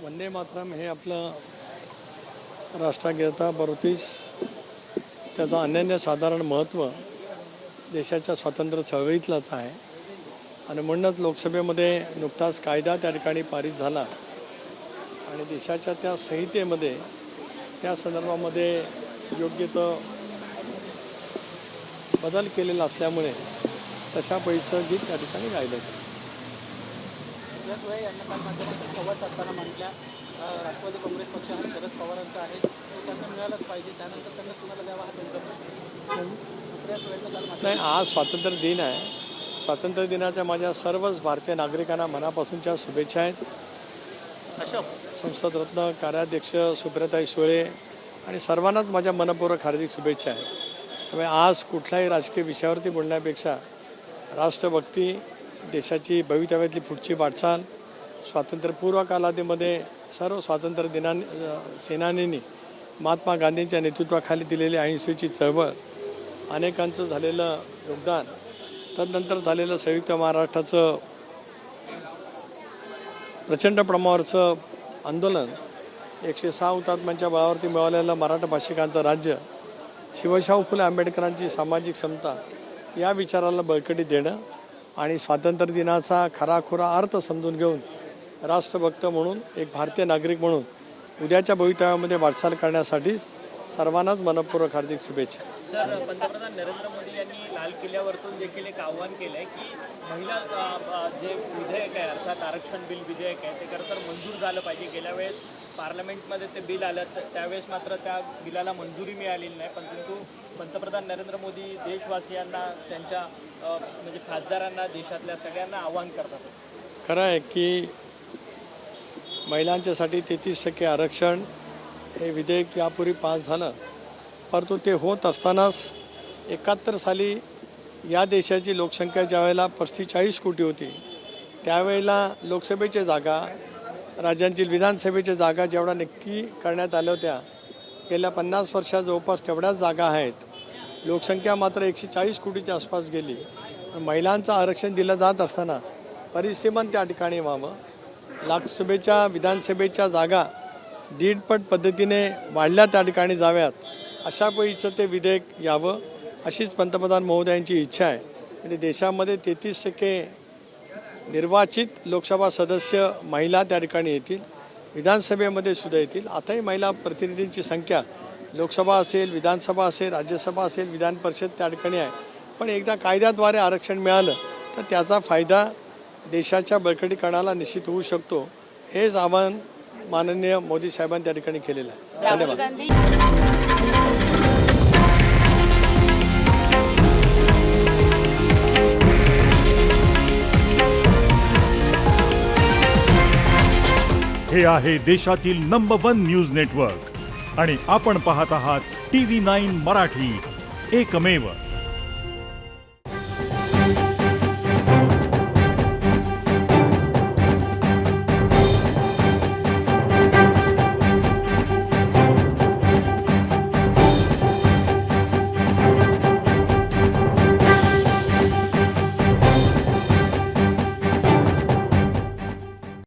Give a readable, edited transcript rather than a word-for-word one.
वंदे मातरम हे आपलं राष्ट्रगीता बरोबरीच त्याचं अनन्यसाधारण महत्त्व देशाच्या स्वातंत्र्य चळवळीतलंच आहे आणि म्हणूनच लोकसभेमध्ये नुकताच कायदा त्या ठिकाणी पारित झाला आणि देशाच्या त्या संहितेमध्ये त्या संदर्भामध्ये योग्य तो बदल केलेला असल्यामुळे तशा पैचं गीत त्या ठिकाणी गायलं जातं. याशिवाय यांना काल माध्यमातून संवाद साधताना म्हटल्या राष्ट्रवादी काँग्रेस पक्ष हा शरद पवारांचा आहे, तो त्यांना मिळालाच पाहिजे, त्यानंतर त्यांना कुणाला द्यावा हा त्यांचा प्रश्न. सुप्रिया सुळेंना काल नाही, आज स्वातंत्र्य दिन आहे. स्वातंत्र्य दिनाच्या माझ्या सर्वच भारतीय नागरिकांना मनापासूनच्या शुभेच्छा आहेत. संसद रत्न कार्याध्यक्ष सुप्रियाताई सुळे आणि सर्वांनाच माझ्या मनपूर्वक हार्दिक शुभेच्छा आहेत. त्यामुळे आज कुठल्याही राजकीय विषयावरती बोलण्यापेक्षा राष्ट्रभक्ती, देशाची भवितव्यातली पुढची वाटचाल, स्वातंत्र्यपूर्व कालावधीमध्ये सर्व स्वातंत्र्य सेनानींनी महात्मा गांधींच्या नेतृत्वाखाली दिलेली अहिंसेची चळवळ, अनेकांचं झालेलं योगदान, तदनंतर झालेलं संयुक्त महाराष्ट्राचं प्रचंड प्रमाणावरचं आंदोलन, 106 हुतात्म्यांच्या बळावरती मिळवलेलं मराठा भाषिकांचं राज्य, शिवशाहू फुले आंबेडकरांची सामाजिक समता या विचाराला बळकटी देणं आणि स्वातंत्र्य दिनाचा खराखुरा अर्थ समजून घेऊन राष्ट्रभक्त म्हणून, एक भारतीय नागरिक म्हणून उद्याच्या भवितव्यामध्ये वाटचाल करण्यासाठी सर्वांनाच मनपूर्वक हार्दिक शुभेच्छा. सर, पंतप्रधान नरेंद्र मोदी यांनी लाल किल्ल्यावरतून देखील एक आव्हान केलं आहे की महिला जे विधेयक आहे, अर्थात आरक्षण बिल विधेयक आहे, ते खरं तर मंजूर झालं पाहिजे. गेल्या वेळेस पार्लमेंटमध्ये ते बिल आलं, त्यावेळेस मात्र त्या बिलाला मंजुरी मिळालेली नाही. परंतु पंतप्रधान नरेंद्र मोदी देशवासियांना, त्यांच्या म्हणजे खासदारांना, देशातल्या सगळ्यांना आव्हान करतात. खरं आहे की महिलांच्यासाठी 33% आरक्षण हे विधेयक यापूर्वी पास झालं, परंतु ते होत असतानाच 71 साली या देशाची लोकसंख्या ज्यावेळेला 45 कोटी होती, त्यावेळेला लोकसभेच्या जागा, राज्यांची विधानसभेच्या जागा जेवढ्या नक्की करण्यात आल्या होत्या, गेल्या 50 वर्षात जवळपास तेवढ्याच जागा आहेत. लोकसंख्या मात्र 140 कोटीच्या आसपास गेली. महिलांचं आरक्षण दिलं जात असताना परिसीमन त्या ठिकाणी व्हावं, लोकसभेच्या विधानसभेच्या जागा 1.5 पट पद्धतीने वाढल्या त्या ठिकाणी जाव्यात, अशा पैचं ते विधेयक यावं अशीच पंतप्रधान महोदयांची इच्छा आहे. आणि देशामध्ये 33% निर्वाचित लोकसभा सदस्य महिला त्या ठिकाणी येतील, विधानसभेमध्ये सुद्धा येतील. आताही महिला प्रतिनिधींची संख्या लोकसभा असेल, विधानसभा असेल, राज्यसभा असेल, विधान परिषद त्या ठिकाणी आहे. पण एकदा कायद्याद्वारे आरक्षण मिळालं तर त्याचा फायदा देशाच्या बळकटीकरणाला निश्चित होऊ शकतो. हेच आवाहन माननीय मोदी साहेबांनी त्या ठिकाणी केलेलं आहे. धन्यवाद. हे आहे देशातील नंबर 1 न्यूज नेटवर्क आणि आपण पाहत आहात TV9 मराठी, एकमेव.